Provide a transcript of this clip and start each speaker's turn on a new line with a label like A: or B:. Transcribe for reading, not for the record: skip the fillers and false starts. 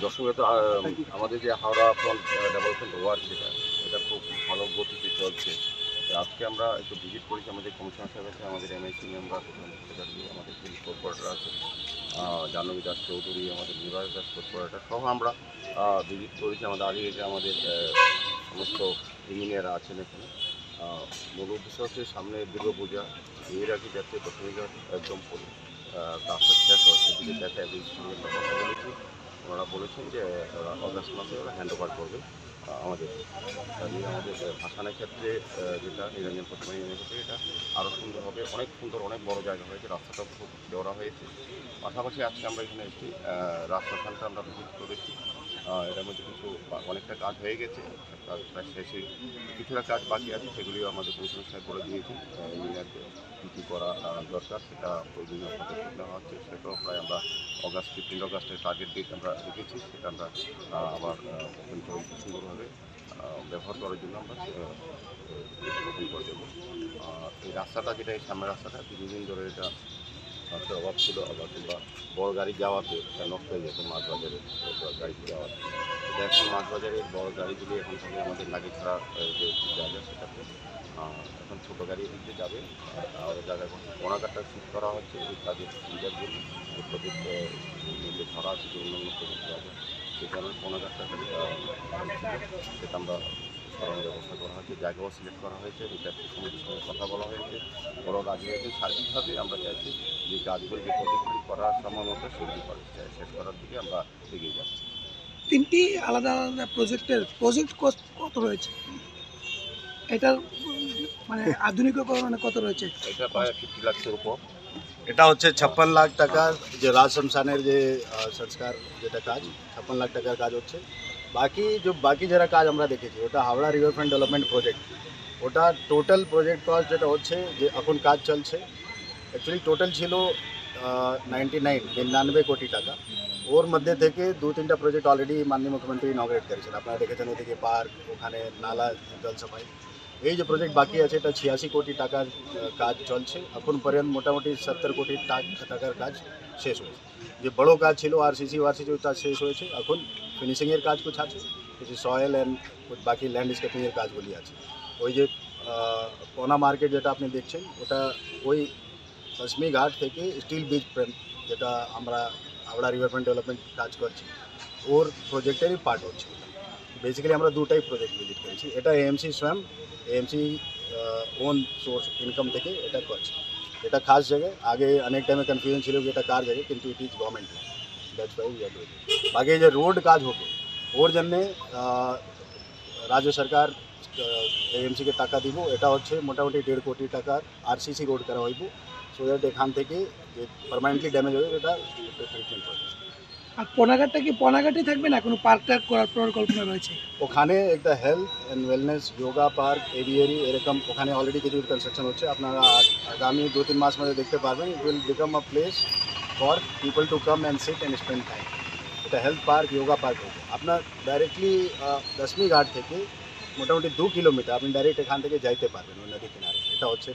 A: দর্শক তো আমাদের যে হাওড়া ফ্রন্ট ডেভেলপমেন্ট ওয়ার্ক এটা খুব ভালো গতিতে চলছে। তো আজকে আমরা একটু ভিজিট করেছি আমাদের কমিশনার সাহেব আছে, আমাদের এমএসি মেম্বার, প্রধান সেক্রেটারি, আমাদের পুলিশ কর্পোরেটর আছে, জাহ্নবী দাস চৌধুরী, আমাদের নিবাস দাস কর্পোরেটর সহ আমরা ভিজিট করেছি। আমাদের আগে যে আমাদের সমস্ত ইঞ্জিনিয়াররা আছেন এখানে। মূল উদ্দেশ্য হচ্ছে সামনে দুর্গাপূজা, এর আগে যাতে দশমীঘাট একদম কাজটা শেষ হয় সেদিকে দেখা এবং সঙ্গে আমরা কথা বলেছি। ওনারা বলেছেন যে ওরা অগাস্ট মাসে ওরা হ্যান্ড ওভার করবে আমাদের। কাজে আমাদের ভাসানের ক্ষেত্রে যেটা নিরঞ্জন প্রতিমা ক্ষেত্রে এটা আরও সুন্দর হবে, অনেক সুন্দর, অনেক বড় জায়গা হয়েছে, রাস্তাটাও খুব চওড়া হয়েছে। পাশাপাশি আজকে আমরা এখানে এসেছি রাস্তাখানটা আমরা ভিজিট করেছি। এটার মধ্যে কিছু অনেকটা কাজ হয়ে গেছে, কাজ প্রায় শেষে, কিছুটা কাজ বাকি আছে, সেগুলিও আমাদের কমিশনার সাহেব বলে দিয়েছি ইঞ্জিনিয়ারকে কী কী করা দরকার, সেটা প্রয়োজনীয় পদক্ষেপ নেওয়া হচ্ছে। সেটাও প্রায় আমরা 15 অগাস্টের টার্গেট ডেট আমরা রেখেছি, সেটা আমরা আবার সুন্দরভাবে ব্যবহার করার জন্য আমরা ওপেন করে দেবো। এই রাস্তাটা যেটা, এই সামনের রাস্তাটা দীর্ঘদিন ধরে এটা রাস্তার অভাব ছিল, আবার কিংবা বড় গাড়ি যাওয়াতে এটা নষ্ট হয়ে যেত, মাছ বাজারে গাড়িতে যাওয়াতে। এটা এখন মাছ বাজারের বড় গাড়িগুলি এখন থেকে আমাদের লাগে ছাড়া যে জায়গা সেটাতে এখন ছোটো গাড়ি এদিক দিয়ে যাবে। আর জায়গায় এখন কোনাঘাটটা শিফট করা হচ্ছে এই কাজের সুবিধার জন্য। এই প্রজেক্ট মধ্যে ধরা আছে যে অন্যান্য প্রজেক্ট আছে, সেই কারণে কোনাঘাটটা সেটা আমরা সরানোর ব্যবস্থা করা হয়েছে, জায়গাও সিলেক্ট করা হয়েছে, বিদ্যার্থী সমিতির সঙ্গে কথা বলা হয়েছে, বড় রাজি হয়েছে। সার্বিকভাবে আমরা চাইছি যে কাজগুলি, যে প্রজেক্টগুলি করার সময় মতো সেগুলি শেষ করার দিকে আমরা এগিয়ে যাচ্ছি।
B: তিনটি আলাদা আলাদা প্রজেক্ট কস্ট কত রয়েছে? এটার মানে আধুনিকীকরণে কত রয়েছে?
A: এটা প্রায় 50 লাখের উপর।
C: এটা হচ্ছে 56 লাখ টাকার যে রাজ শ্মশানের যে সংস্কার যেটা কাজ, 56 লাখ টাকার কাজ হচ্ছে। বাকি যারা কাজ আমরা দেখেছি ওটা হাওড়া রিভারফ্রন্ট ডেভেলপমেন্ট প্রজেক্ট, ওটা টোটাল প্রজেক্ট কস্ট যেটা হচ্ছে যে এখন কাজ চলছে, অ্যাকচুয়ালি টোটাল ছিল 99 কোটি টাকা। ওর মধ্যে থেকে 2-3টা প্রজেক্ট অলরেডি মাননীয় মুখ্যমন্ত্রী ইনঅগ্রেট করেছেন, আপনারা দেখেছেন, ওদিকে পার্ক, ওখানে নালা জল সাফাই। এই যে প্রজেক্ট বাকি আছে এটা 86 কোটি টাকার কাজ চলছে এখন পর্যন্ত। মোটামুটি 70 কোটি টাকার কাজ শেষ হয়েছে। যে বড় কাজ ছিল আরসিসি কাজ শেষ হয়েছে, এখন ফিনিশিংয়ের কাজ কিছু আছে, কিছু সয়েল অ্যান্ড বাকি ল্যান্ডস্কেপিংয়ের কাজগুলি আছে। ওই যে কোনা মার্কেট যেটা আপনি দেখছেন ওটা ওই দশমী ঘাট থেকে স্টিল ব্রিজ যেটা আমরা হাওড়া রিভারফ্রন্ট ডেভেলপমেন্ট কাজ করছি ওর প্রজেক্টেরই পার্ট হচ্ছে। বেসিক্যালি আমরা দুটাই প্রজেক্ট ভিজিট করেছি। এটা এএমসি স্বয়ং, এএমসি ওন সোর্স ইনকাম থেকে এটা করছে। এটা খাস জায়গায়, আগে অনেক টাইমে কনফিউশন ছিল যে এটা কার জায়গায়, কিন্তু it is government, that's why we are doing. বাকি যে রোড কাজ হবে ওর জন্যে রাজ্য সরকার এএমসিকে টাকা দিব, এটা হচ্ছে মোটামুটি 1.5 কোটি টাকার আরসিসি রোড করা হইব, সো দ্যাট এখান থেকে যে পারমানেন্টলি ড্যামেজ হবে এটা ট্রিটমেন্ট হবে।
B: আর পোনাঘাটটা কি পোনাঘাটই থাকবে না কোনো পার্ক টার্ক করার পরিকল্পনা রয়েছে?
C: ওখানে একটা health and wellness yoga park aviary এরকম ওখানে অলরেডি কিছু কনস্ট্রাকশন হচ্ছে, আপনারা আগামী 2-3 মাস মধ্যে দেখতে পারবেন। It will become a place for people to come and sit and spend time. এটা হেলথ পার্ক, যোগা পার্ক হবে। আপনার ডাইরেক্টলি দশমী ঘাট থেকে মোটামুটি 2 কিলোমিটার আপনি ডাইরেক্ট এখান থেকে যাইতে পারবেন ওই নদী কিনারে। এটা হচ্ছে